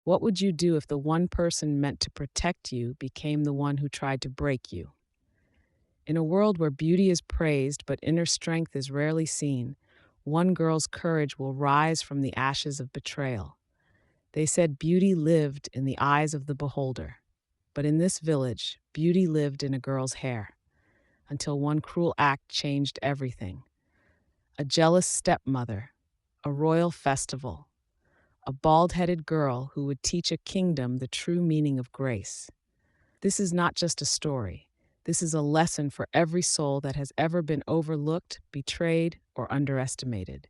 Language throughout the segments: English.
What would you do if the one person meant to protect you became the one who tried to break you? In a world where beauty is praised but inner strength is rarely seen, one girl's courage will rise from the ashes of betrayal. They said beauty lived in the eyes of the beholder. But in this village, beauty lived in a girl's hair, until one cruel act changed everything. A jealous stepmother, a royal festival, a bald-headed girl who would teach a kingdom the true meaning of grace. This is not just a story. This is a lesson for every soul that has ever been overlooked, betrayed, or underestimated.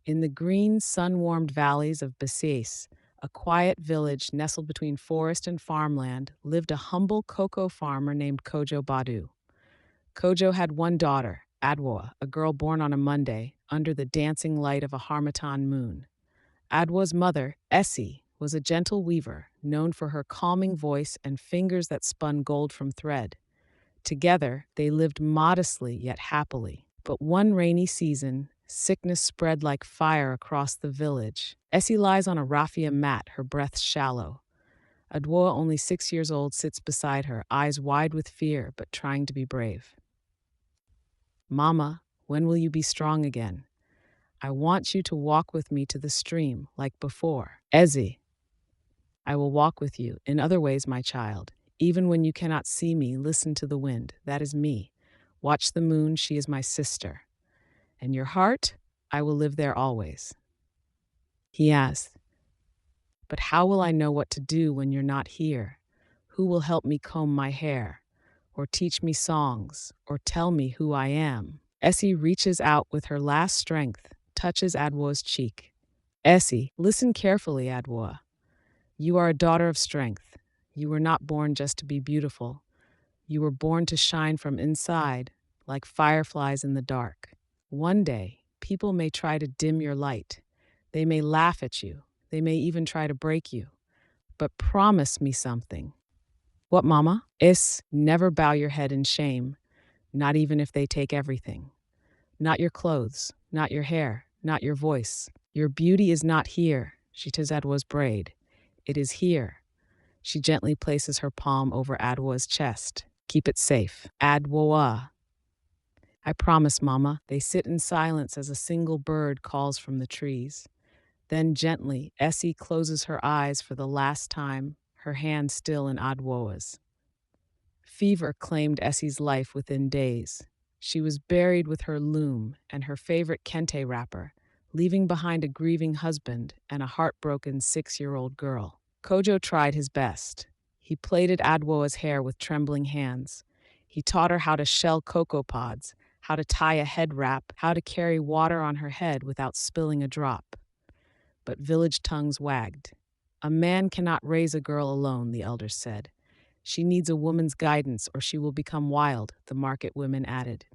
In the green, sun-warmed valleys of Besies, a quiet village nestled between forest and farmland, lived a humble cocoa farmer named Kojo Badu. Kojo had one daughter, Adwoa, a girl born on a Monday, under the dancing light of a harmattan moon. Adwoa's mother, Essie, was a gentle weaver, known for her calming voice and fingers that spun gold from thread. Together, they lived modestly yet happily. But one rainy season, sickness spread like fire across the village. Essie lies on a raffia mat, her breath shallow. Adwoa, only 6 years old, sits beside her, eyes wide with fear but trying to be brave. Mama, when will you be strong again? I want you to walk with me to the stream, like before. Essie, I will walk with you. In other ways, my child. Even when you cannot see me, listen to the wind. That is me. Watch the moon, she is my sister. And your heart, I will live there always. He asked, but how will I know what to do when you're not here? Who will help me comb my hair, or teach me songs, or tell me who I am? Essie reaches out with her last strength, touches Adwoa's cheek. Essie, listen carefully, Adwoa. You are a daughter of strength. You were not born just to be beautiful. You were born to shine from inside, like fireflies in the dark. One day, people may try to dim your light. They may laugh at you. They may even try to break you. But promise me something. What, Mama? Never bow your head in shame, not even if they take everything. Not your clothes, not your hair, not your voice. Your beauty is not here, she tugs Adwoa's braid. It is here. She gently places her palm over Adwoa's chest. Keep it safe. Adwoa. I promise, Mama. They sit in silence as a single bird calls from the trees. Then gently, Essie closes her eyes for the last time, her hand still in Adwoa's. Fever claimed Essie's life within days. She was buried with her loom and her favorite kente wrapper, leaving behind a grieving husband and a heartbroken 6-year-old girl. Kojo tried his best. He plaited Adwoa's hair with trembling hands. He taught her how to shell cocoa pods, how to tie a head wrap, how to carry water on her head without spilling a drop. But village tongues wagged. A man cannot raise a girl alone, the elders said. She needs a woman's guidance or she will become wild, the market women added.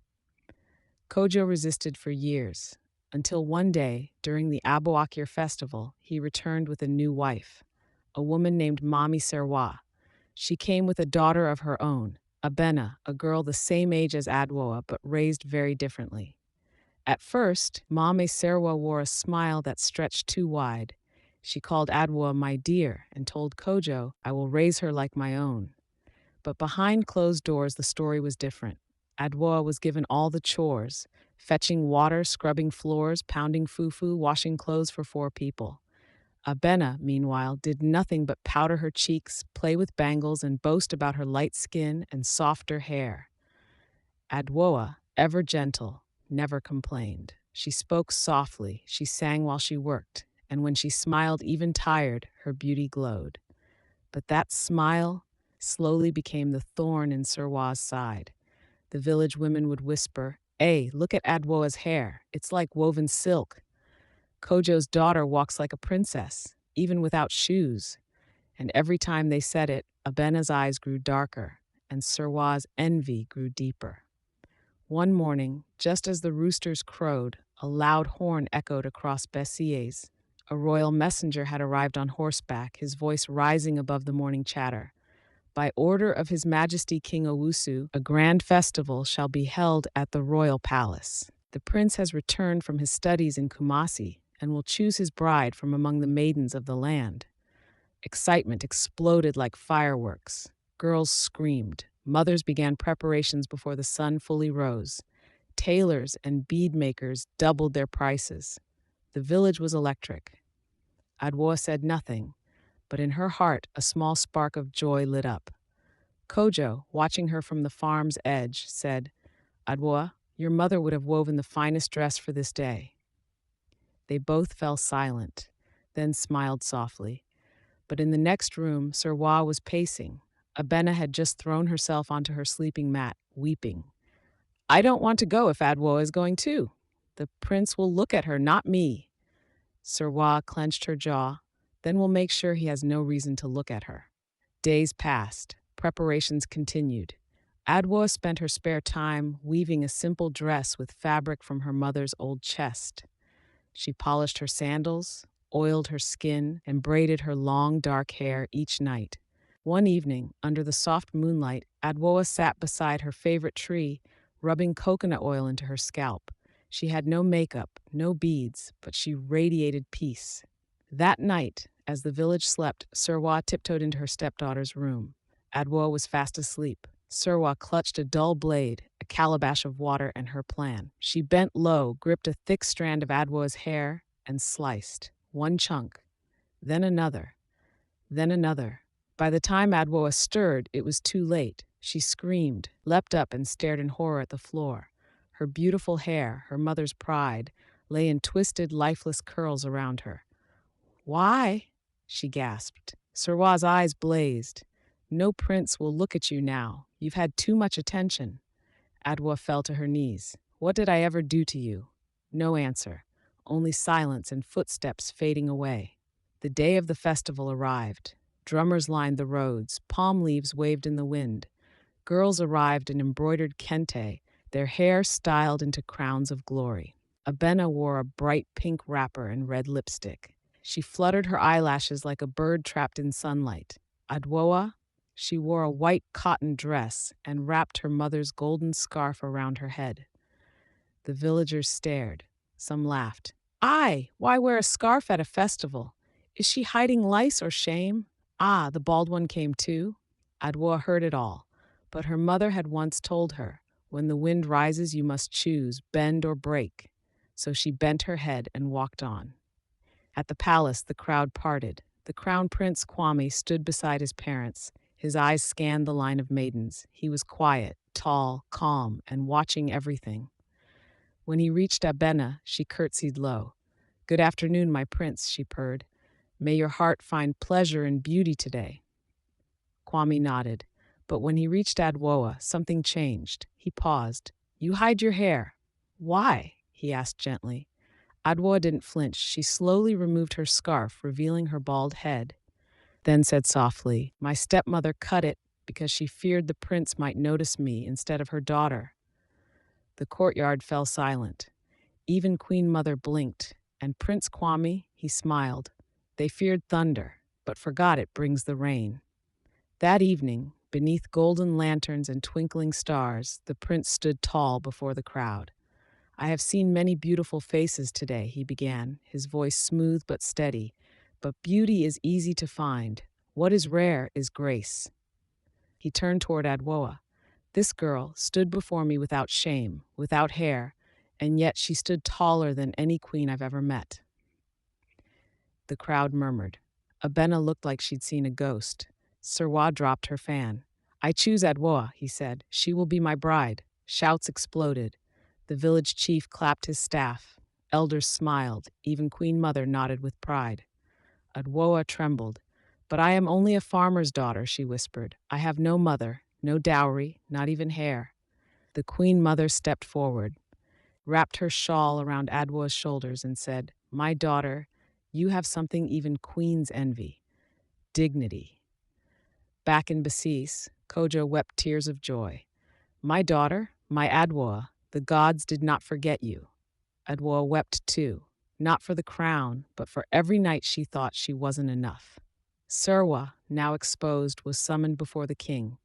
Kojo resisted for years, until one day, during the Adwoa festival, he returned with a new wife, a woman named Mami Serwa. She came with a daughter of her own, Abena, a girl the same age as Adwoa but raised very differently. At first, Mame Serwa wore a smile that stretched too wide. She called Adwoa my dear and told Kojo, I will raise her like my own. But behind closed doors, the story was different. Adwoa was given all the chores, fetching water, scrubbing floors, pounding fufu, washing clothes for 4 people. Abena, meanwhile, did nothing but powder her cheeks, play with bangles, and boast about her light skin and softer hair. Adwoa, ever gentle, never complained. She spoke softly, she sang while she worked, and when she smiled, even tired, her beauty glowed. But that smile slowly became the thorn in Serwa's side. The village women would whisper, Hey, look at Adwoa's hair. It's like woven silk. Kojo's daughter walks like a princess, even without shoes. And every time they said it, Abena's eyes grew darker, and Serwa's envy grew deeper. One morning, just as the roosters crowed, a loud horn echoed across Besiers. A royal messenger had arrived on horseback, his voice rising above the morning chatter. By order of His Majesty King Owusu, a grand festival shall be held at the royal palace. The prince has returned from his studies in Kumasi and will choose his bride from among the maidens of the land. Excitement exploded like fireworks. Girls screamed. Mothers began preparations before the sun fully rose. Tailors and bead makers doubled their prices. The village was electric. Adwoa said nothing, but in her heart a small spark of joy lit up. Kojo, watching her from the farm's edge, said, Adwoa, your mother would have woven the finest dress for this day. They both fell silent, then smiled softly. But in the next room, Serwa was pacing. Abena had just thrown herself onto her sleeping mat, weeping. I don't want to go if Adwoa is going too. The prince will look at her, not me. Serwa clenched her jaw, then we'll make sure he has no reason to look at her. Days passed. Preparations continued. Adwoa spent her spare time weaving a simple dress with fabric from her mother's old chest. She polished her sandals, oiled her skin, and braided her long dark hair each night. One evening, under the soft moonlight, Adwoa sat beside her favorite tree, rubbing coconut oil into her scalp. She had no makeup, no beads, but she radiated peace. That night, as the village slept, Serwa tiptoed into her stepdaughter's room. Adwoa was fast asleep. Serwa clutched a dull blade, a calabash of water, and her plan. She bent low, gripped a thick strand of Adwoa's hair, and sliced. One chunk, then another, then another. By the time Adwoa stirred, it was too late. She screamed, leapt up, and stared in horror at the floor. Her beautiful hair, her mother's pride, lay in twisted, lifeless curls around her. Why? She gasped. Serwa's eyes blazed. No prince will look at you now. You've had too much attention. Adwoa fell to her knees. What did I ever do to you? No answer, only silence and footsteps fading away. The day of the festival arrived. Drummers lined the roads, palm leaves waved in the wind. Girls arrived in embroidered kente, their hair styled into crowns of glory. Abena wore a bright pink wrapper and red lipstick. She fluttered her eyelashes like a bird trapped in sunlight. Adwoa, she wore a white cotton dress and wrapped her mother's golden scarf around her head. The villagers stared. Some laughed. Why wear a scarf at a festival? Is she hiding lice or shame? Ah, the bald one came too. Adwoa heard it all, but her mother had once told her, when the wind rises you must choose, bend or break. So she bent her head and walked on. At the palace, the crowd parted. The crown prince Kwame stood beside his parents. His eyes scanned the line of maidens. He was quiet, tall, calm, and watching everything. When he reached Abena, she curtsied low. Good afternoon, my prince, she purred. May your heart find pleasure and beauty today. Kwame nodded, but when he reached Adwoa, something changed. He paused. You hide your hair. Why? He asked gently. Adwoa didn't flinch. She slowly removed her scarf, revealing her bald head, then said softly, My stepmother cut it because she feared the prince might notice me instead of her daughter. The courtyard fell silent. Even Queen Mother blinked, and Prince Kwame, he smiled. They feared thunder, but forgot it brings the rain. That evening, beneath golden lanterns and twinkling stars, the prince stood tall before the crowd. I have seen many beautiful faces today, he began, his voice smooth but steady. But beauty is easy to find. What is rare is grace. He turned toward Adwoa. This girl stood before me without shame, without hair, and yet she stood taller than any queen I've ever met. The crowd murmured. Abena looked like she'd seen a ghost. Serwa dropped her fan. I choose Adwoa, he said. She will be my bride. Shouts exploded. The village chief clapped his staff. Elders smiled. Even Queen Mother nodded with pride. Adwoa trembled. But I am only a farmer's daughter, she whispered. I have no mother, no dowry, not even hair. The Queen Mother stepped forward, wrapped her shawl around Adwoa's shoulders, and said, My daughter, you have something even queens envy. Dignity. Back in Basis, Kojo wept tears of joy. My daughter, my Adwoa, the gods did not forget you. Adwoa wept too, not for the crown, but for every night she thought she wasn't enough. Serwa, now exposed, was summoned before the king.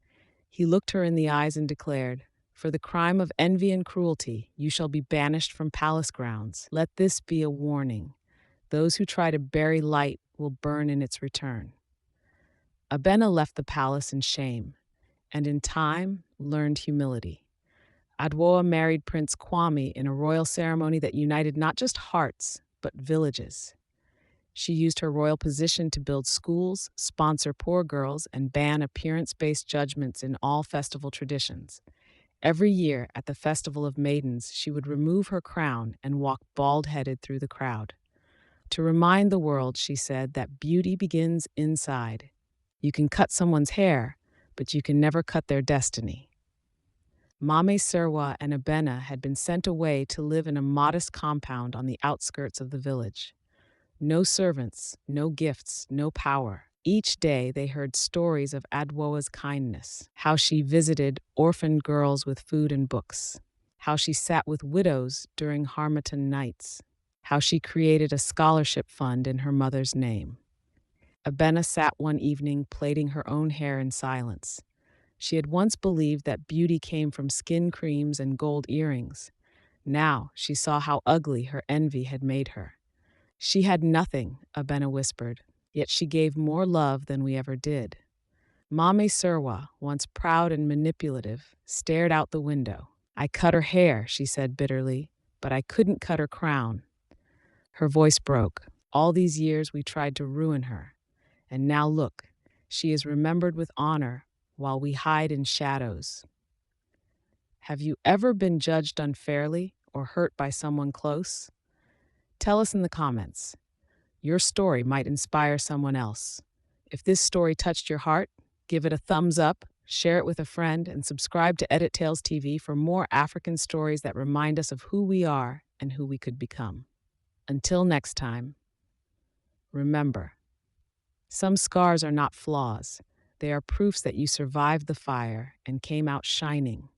He looked her in the eyes and declared, For the crime of envy and cruelty, you shall be banished from palace grounds. Let this be a warning. Those who try to bury light will burn in its return. Abena left the palace in shame, and in time learned humility. Adwoa married Prince Kwame in a royal ceremony that united not just hearts, but villages. She used her royal position to build schools, sponsor poor girls, and ban appearance based judgments in all festival traditions. Every year at the Festival of Maidens, she would remove her crown and walk bald headed through the crowd. To remind the world, she said, that beauty begins inside. You can cut someone's hair, but you can never cut their destiny. Mame Serwa and Abena had been sent away to live in a modest compound on the outskirts of the village. No servants, no gifts, no power. Each day they heard stories of Adwoa's kindness, how she visited orphaned girls with food and books, how she sat with widows during Harmattan nights, how she created a scholarship fund in her mother's name. Abena sat one evening plaiting her own hair in silence. She had once believed that beauty came from skin creams and gold earrings. Now she saw how ugly her envy had made her. She had nothing, Abena whispered, yet she gave more love than we ever did. Mame Serwa, once proud and manipulative, stared out the window. I cut her hair, she said bitterly, but I couldn't cut her crown. Her voice broke. All these years we tried to ruin her. And now look, she is remembered with honor while we hide in shadows. Have you ever been judged unfairly or hurt by someone close? Tell us in the comments. Your story might inspire someone else. If this story touched your heart, give it a thumbs up, share it with a friend, and subscribe to Edit Tales TV for more African stories that remind us of who we are and who we could become. Until next time, remember, some scars are not flaws. They are proofs that you survived the fire and came out shining.